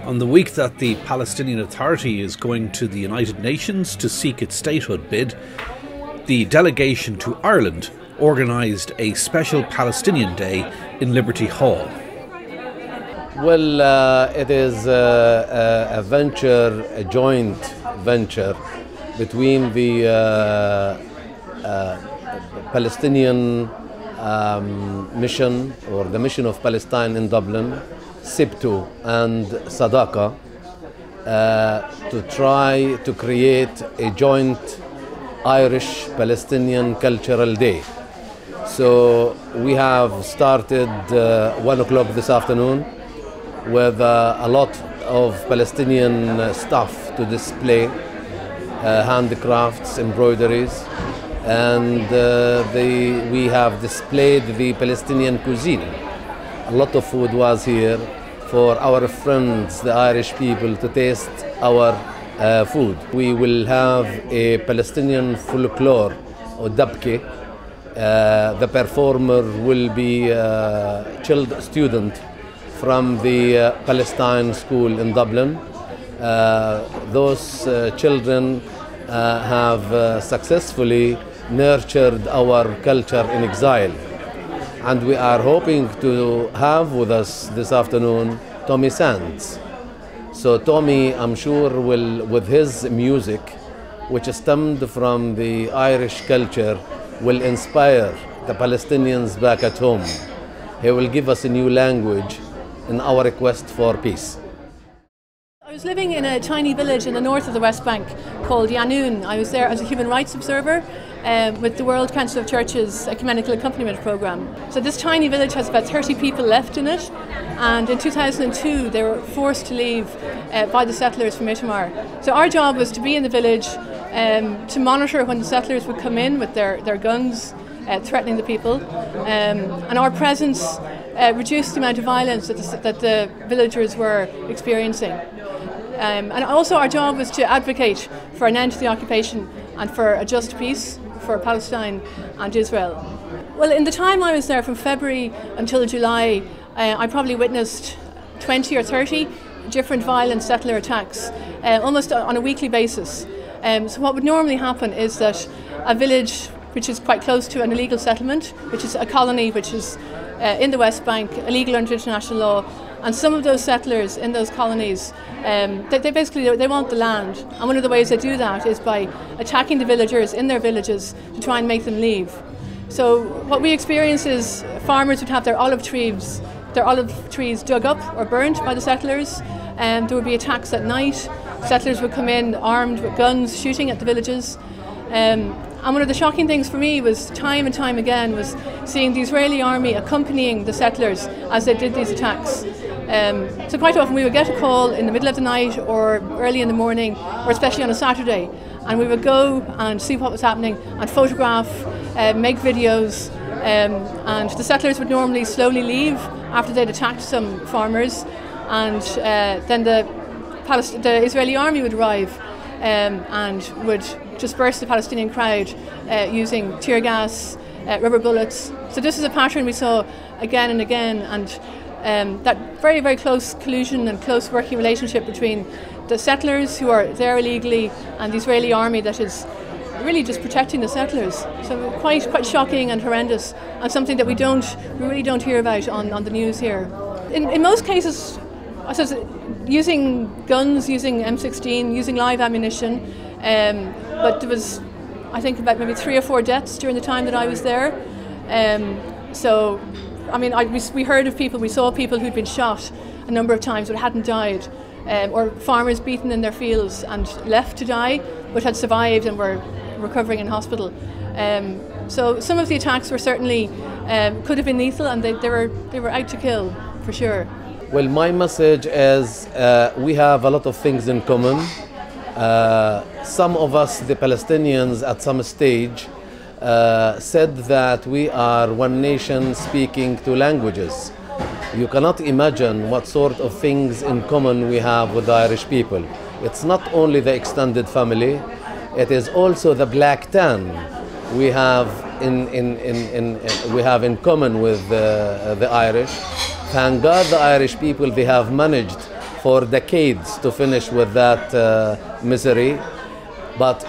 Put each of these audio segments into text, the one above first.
On the week that the Palestinian Authority is going to the United Nations to seek its statehood bid, the delegation to Ireland organised a special Palestinian Day in Liberty Hall. Well, it is a venture, a joint venture between the Palestinian mission, or the Mission of Palestine in Dublin, SIPTU and Sadaka, to try to create a joint Irish Palestinian Cultural Day. So we have started 1 o'clock this afternoon with a lot of Palestinian stuff to display, handicrafts, embroideries, and we have displayed the Palestinian cuisine. A lot of food was here for our friends, the Irish people, to taste our food. We will have a Palestinian folklore, or dabke. The performer will be a student from the Palestine school in Dublin. Those children have successfully nurtured our culture in exile. And we are hoping to have with us this afternoon Tommy Sands. So Tommy, I'm sure, will, with his music, which stemmed from the Irish culture, will inspire the Palestinians back at home. He will give us a new language in our request for peace. I was living in a tiny village in the north of the West Bank called Yanoun. I was there as a human rights observer with the World Council of Churches Ecumenical Accompaniment Programme. So this tiny village has about 30 people left in it, and in 2002 they were forced to leave by the settlers from Itamar. So our job was to be in the village to monitor when the settlers would come in with their guns threatening the people, and our presence reduced the amount of violence that the villagers were experiencing. And also our job was to advocate for an end to the occupation and for a just peace for Palestine and Israel. Well, in the time I was there, from February until July, I probably witnessed 20 or 30 different violent settler attacks, almost on a weekly basis. So what would normally happen is that a village which is quite close to an illegal settlement, which is a colony which is in the West Bank, illegal under international law, and some of those settlers in those colonies, they want the land, and one of the ways they do that is by attacking the villagers in their villages to try and make them leave. So what we experience is farmers would have their olive trees dug up or burnt by the settlers, and there would be attacks at night. Settlers would come in armed with guns, shooting at the villages. And one of the shocking things for me was, time and time again, was seeing the Israeli army accompanying the settlers as they did these attacks. So quite often we would get a call in the middle of the night or early in the morning, or especially on a Saturday, and we would go and see what was happening and photograph, make videos, and the settlers would normally slowly leave after they'd attacked some farmers, and then the Israeli army would arrive and would disperse the Palestinian crowd using tear gas, rubber bullets. So this is a pattern we saw again and again, and that very, very close collusion and close working relationship between the settlers who are there illegally and the Israeli army that is really just protecting the settlers. So quite shocking and horrendous, and something that we really don't hear about on the news here. In most cases, I suppose, using guns, using M16, using live ammunition, but there was, I think, about maybe 3 or 4 deaths during the time that I was there. So, I mean, we heard of people, we saw people who'd been shot a number of times but hadn't died, or farmers beaten in their fields and left to die but had survived and were recovering in hospital. So some of the attacks were certainly, could have been lethal, and they were out to kill, for sure. Well, my message is we have a lot of things in common. Some of us, the Palestinians, at some stage said that we are one nation speaking two languages. You cannot imagine what sort of things in common we have with the Irish people. It's not only the extended family, it is also the black tan we have in common with the Irish. Thank God the Irish people, they have managed for decades to finish with that misery. But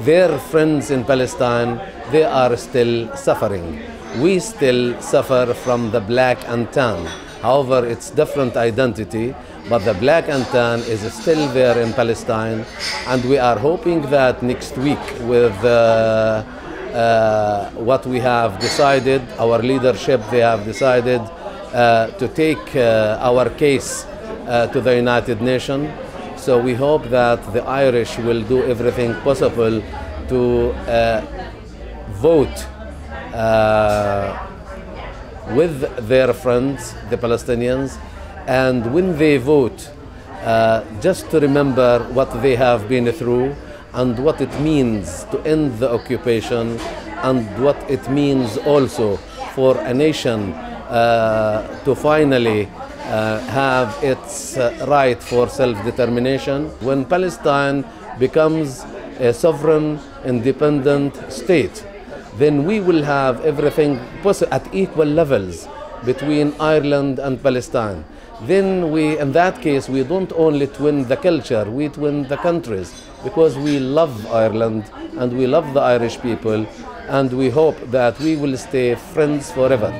their friends in Palestine, they are still suffering. We still suffer from the black and tan. However, it's different identity, but the black and tan is still there in Palestine. And we are hoping that next week with what we have decided, our leadership, they have decided to take our case to the United Nations. So we hope that the Irish will do everything possible to vote with their friends, the Palestinians, and when they vote, just to remember what they have been through and what it means to end the occupation and what it means also for a nation to finally have its right for self-determination. When Palestine becomes a sovereign, independent state, then we will have everything at equal levels between Ireland and Palestine. Then in that case, we don't only twin the culture, we twin the countries, because we love Ireland and we love the Irish people, and we hope that we will stay friends forever.